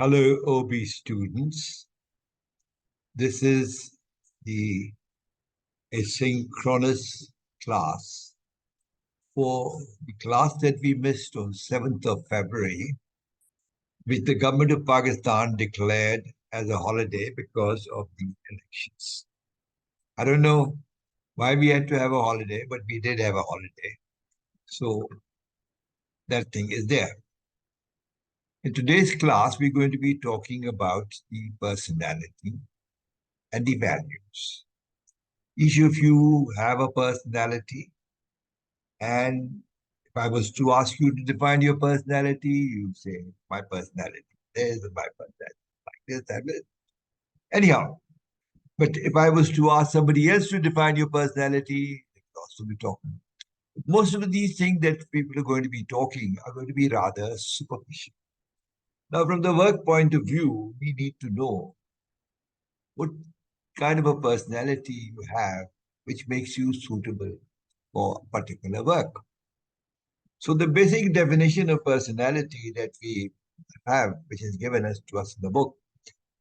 Hello, OB students. This is the asynchronous class for the class that we missed on 7th of February, which the government of Pakistan declared as a holiday because of the elections. I don't know why we had to have a holiday, but we did have a holiday. So that thing is there. In today's class, we're going to be talking about the personality and the values. Each of you have a personality, and if I was to ask you to define your personality, you'd say, my personality. There's my personality. Like this, that, this. Anyhow, but if I was to ask somebody else to define your personality, they could also be talking. Most of these things that people are going to be talking are going to be rather superficial. Now, from the work point of view, we need to know what kind of a personality you have which makes you suitable for particular work. So the basic definition of personality that we have, which is given to us in the book,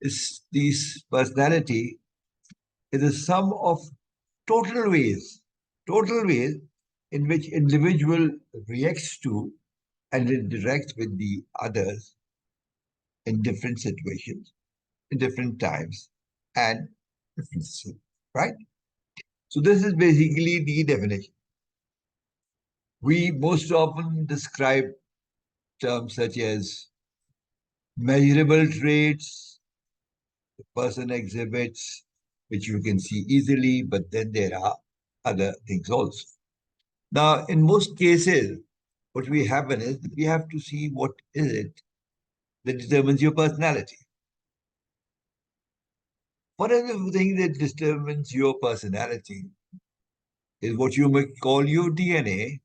is this personality is a sum of total ways in which individual reacts to and interacts with the others in different situations, in different times, and different, right? So this is basically the definition. We most often describe terms such as measurable traits the person exhibits, which you can see easily, but then there are other things also. Now, in most cases, what we happen is we have to see what is it that determines your personality. One of the things that determines your personality is what you might call your DNA,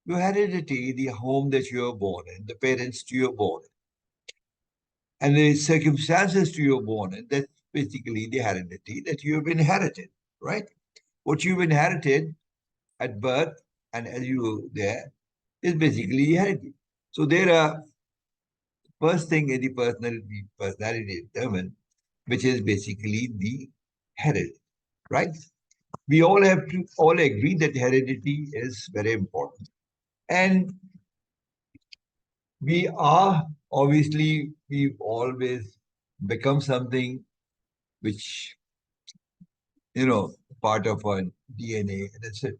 your heredity, the home that you are born in, the parents you are born in, and the circumstances to you are born in. That's basically the heredity that you have inherited, right? What you've inherited at birth and as you go there is basically heredity. So there are first thing in the personality determined, which is basically the heredity, right? We all have to all agree that heredity is very important. And we are obviously we've always become something which part of our DNA and etc.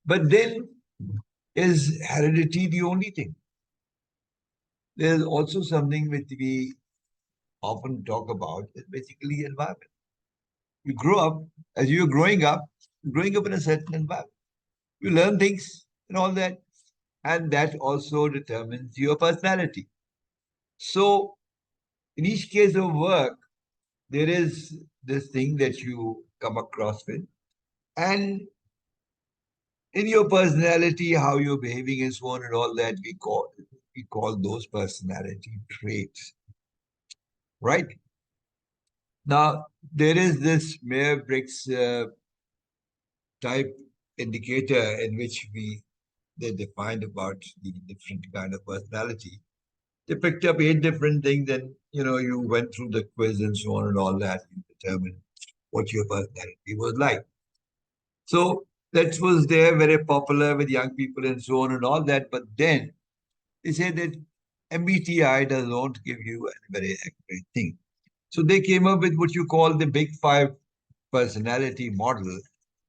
But then is heredity the only thing? There's also something which we often talk about is basically environment. You grow up, as you're growing up in a certain environment. You learn things and all that, and that also determines your personality. So, in each case of work, there is this thing that you come across with, and in your personality, how you're behaving and so on and all that, we call those personality traits, right? Now, there is this Myers-Briggs type indicator in which they defined about the different kind of personality. They picked up 8 different things, and you went through the quiz and so on and all that, and determined what your personality was like. So that was there, very popular with young people and so on and all that. But then they say that MBTI does not give you a very accurate thing. So they came up with what you call the Big Five personality model,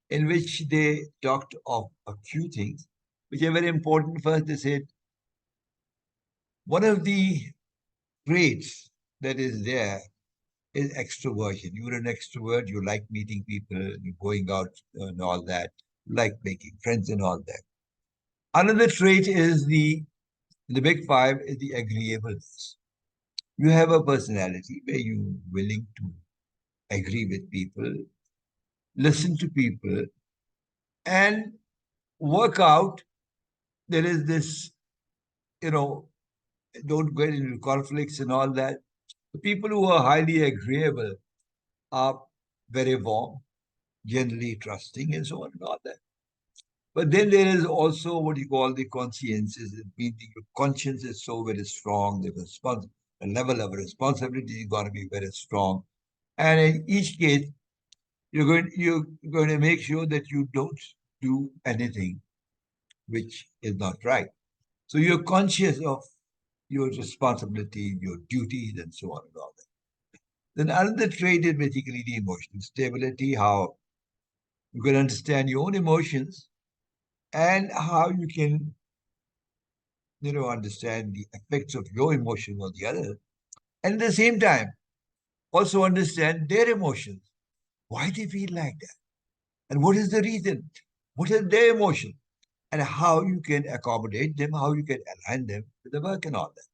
in which they talked of a few things which are very important. First, they said one of the traits that is there is extroversion. You're an extrovert, you like meeting people, you're going out and all that, you like making friends and all that. Another trait is the Big Five is the agreeableness. You have a personality where you're willing to agree with people, listen to people, and work out. There is this, don't get into conflicts and all that. The people who are highly agreeable are very warm, generally trusting, and so on and all that. But then there is also what you call the conscience. It means your conscience is so very strong, they're responsible. the level of responsibility is going to be very strong. And in each case, you're going to make sure that you don't do anything which is not right. So you're conscious of your responsibility, your duties, and so on and all that. Then another trait is basically the emotional stability, how you can understand your own emotions and how you can, understand the effects of your emotion on the other. And at the same time, also understand their emotions, why they feel like that, and what is the reason, what is their emotion, and how you can accommodate them, how you can align them with the work and all that.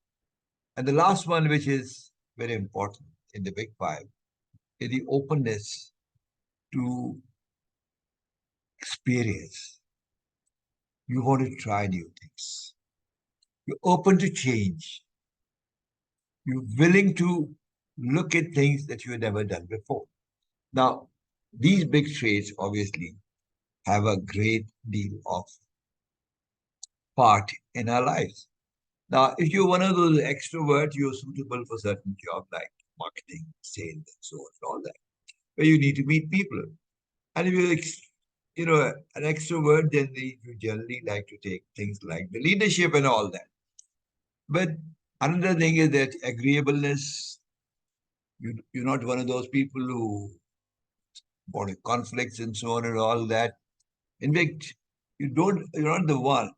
And the last one, which is very important in the big five, is the openness to experience. You want to try new things. You're open to change. You're willing to look at things that you have never done before. Now, these big traits obviously have a great deal of part in our lives. Now, if you're one of those extroverts, you're suitable for certain jobs like marketing, sales, and so on, and all that, where you need to meet people. And if you're, an extrovert, then you generally like to take things like the leadership and all that. But another thing is that agreeableness. You're not one of those people who want conflicts and so on and all that. In fact, you're not the one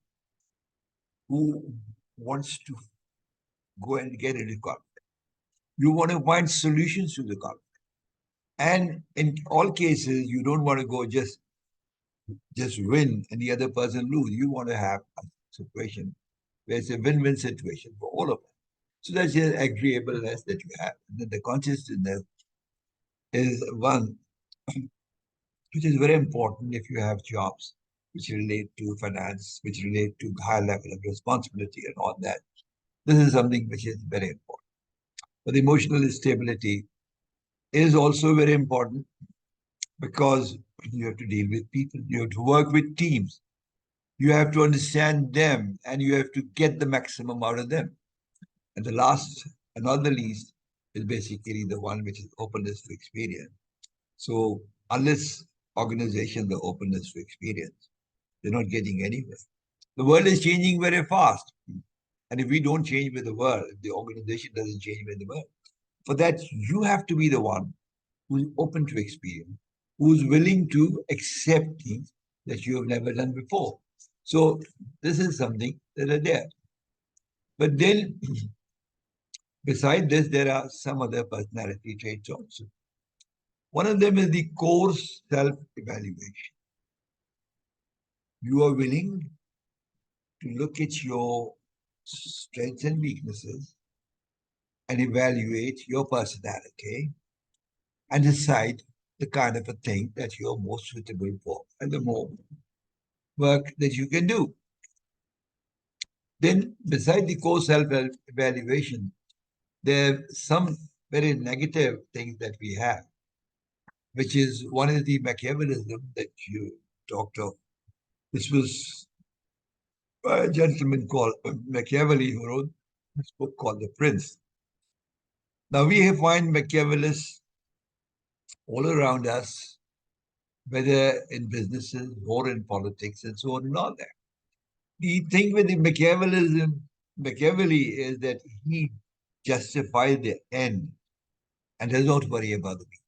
who wants to go and get into conflict. You want to find solutions to the conflict. And in all cases, you don't want to go just win and the other person lose. You want to have a situation where it's a win-win situation for all of us. So that's the agreeableness that you have. And then the consciousness is one which is very important if you have jobs which relate to finance, which relate to high level of responsibility and all that. This is something which is very important. But emotional stability is also very important because you have to deal with people, you have to work with teams, you have to understand them, and you have to get the maximum out of them. And the last and not the least is basically the one which is openness to experience. So unless organizations are openness to experience, they're not getting anywhere. The world is changing very fast. And if we don't change with the world, if the organization doesn't change with the world, for that, you have to be the one who's open to experience, who's willing to accept things that you have never done before. So this is something that are there. But then, beside this, there are some other personality traits also. One of them is the core self-evaluation. You are willing to look at your strengths and weaknesses and evaluate your personality and decide the kind of a thing that you're most suitable for and the more work that you can do. Then, beside the core self evaluation, there are some very negative things that we have, which is one is the Machiavellism that you talked of. This was by a gentleman called Machiavelli who wrote this book called The Prince. Now, we find Machiavellis all around us, whether in businesses or in politics and so on and all that. The thing with the Machiavelli is that he justifies the end and does not worry about the people.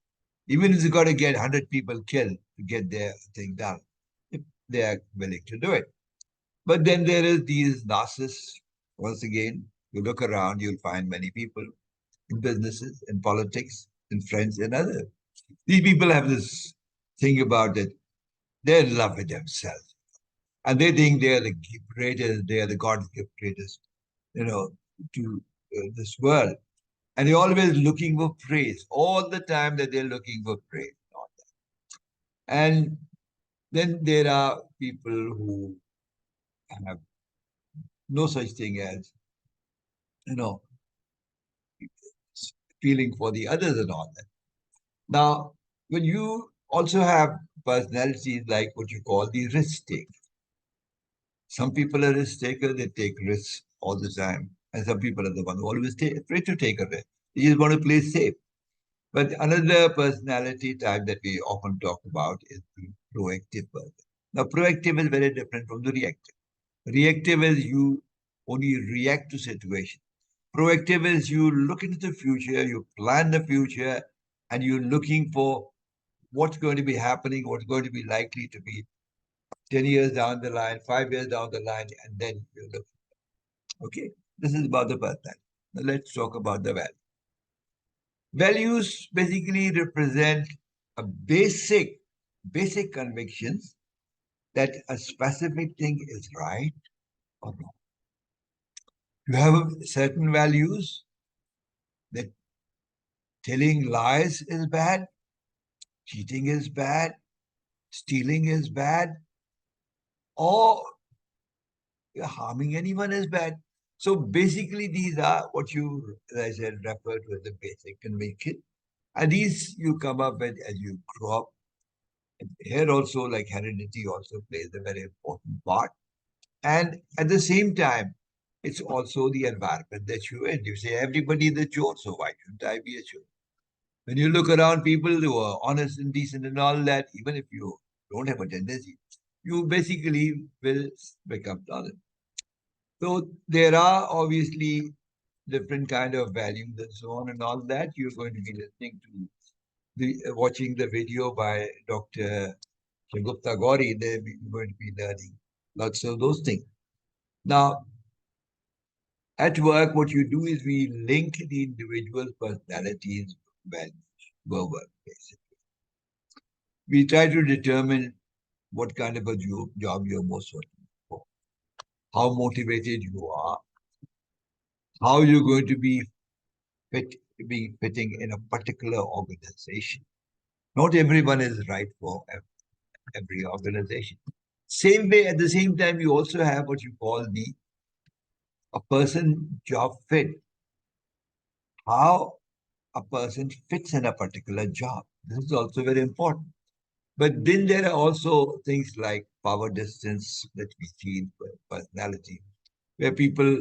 Even if he's got to get 100 people killed to get their thing done, if they are willing to do it. But then there is these narcissists. Once again, you look around, you'll find many people in businesses, in politics, in friends, and others. These people have this thing about that they're in love with themselves. And they think they are the greatest, they are the God's gift greatest, to this world. And they're always looking for praise, all the time that they're looking for praise. And then there are people who have no such thing as, you know, feeling for the others and all that. Now, when you also have personalities like what you call the risk taker. Some people are risk takers, they take risks all the time. And some people are the one who always afraid to take a risk. They just want to play safe. But another personality type that we often talk about is the proactive person. Now, proactive is very different from the reactive. Reactive is you only react to situations. Proactive is you look into the future, you plan the future, and you're looking for what's going to be happening, what's going to be likely to be 10 years down the line, 5 years down the line, and then you look. Okay, this is about the personality. Now let's talk about the value. Values basically represent a basic convictions that a specific thing is right or wrong. You have certain values that telling lies is bad, cheating is bad, stealing is bad, or harming anyone is bad. So basically, these are what you, as I said, refer to as the basic conviction. And these you come up with as you grow up. And here also, like heredity also plays a very important part. And at the same time, it's also the environment that you're in. You say everybody is a chore, so why shouldn't I be a chore? When you look around people who are honest and decent and all that, even if you don't have a tendency, you basically will become tolerant. So there are obviously different kind of values and so on and all that. You're going to be listening to watching the video by Dr. Shagupta Gauri. They're going to be learning lots of those things. Now, at work, what you do is we link the individual personalities values to our work, basically. We try to determine what kind of a job you're most suitable for, how motivated you are, how you're going to be fitting in a particular organization. Not everyone is right for every organization. Same way, at the same time, you also have what you call the a person job fit. How a person fits in a particular job. This is also very important. But then there are also things like power distance that we see in personality, where people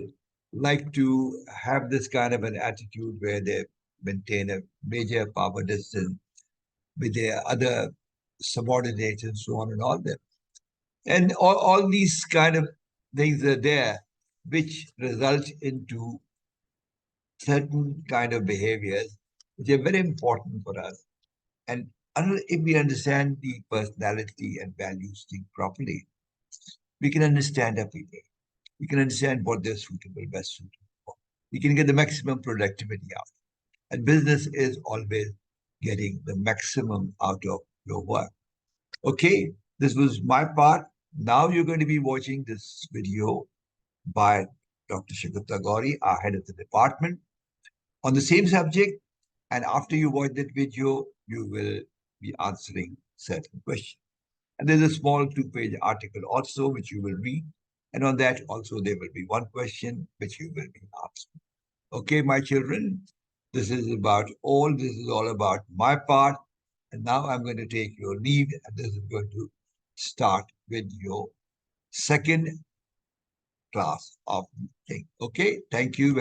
like to have this kind of an attitude where they maintain a major power distance with their other subordinates and so on and all that. And all these kind of things are there, which result into certain kind of behaviors which are very important for us. And if we understand the personality and values thing properly, we can understand our people. We can understand what they're suitable, best suitable for. We can get the maximum productivity out. And business is always getting the maximum out of your work. Okay, this was my part. Now you're going to be watching this video by Dr. Shagupta Gauri, our head of the department, on the same subject. And after you watch that video, you will be answering certain questions. And there's a small 2-page article also, which you will read. And on that also, there will be one question which you will be asked. Okay, my children, this is all about my part. And now I'm going to take your leave, and this is going to start with your second class of thing. Okay, thank you.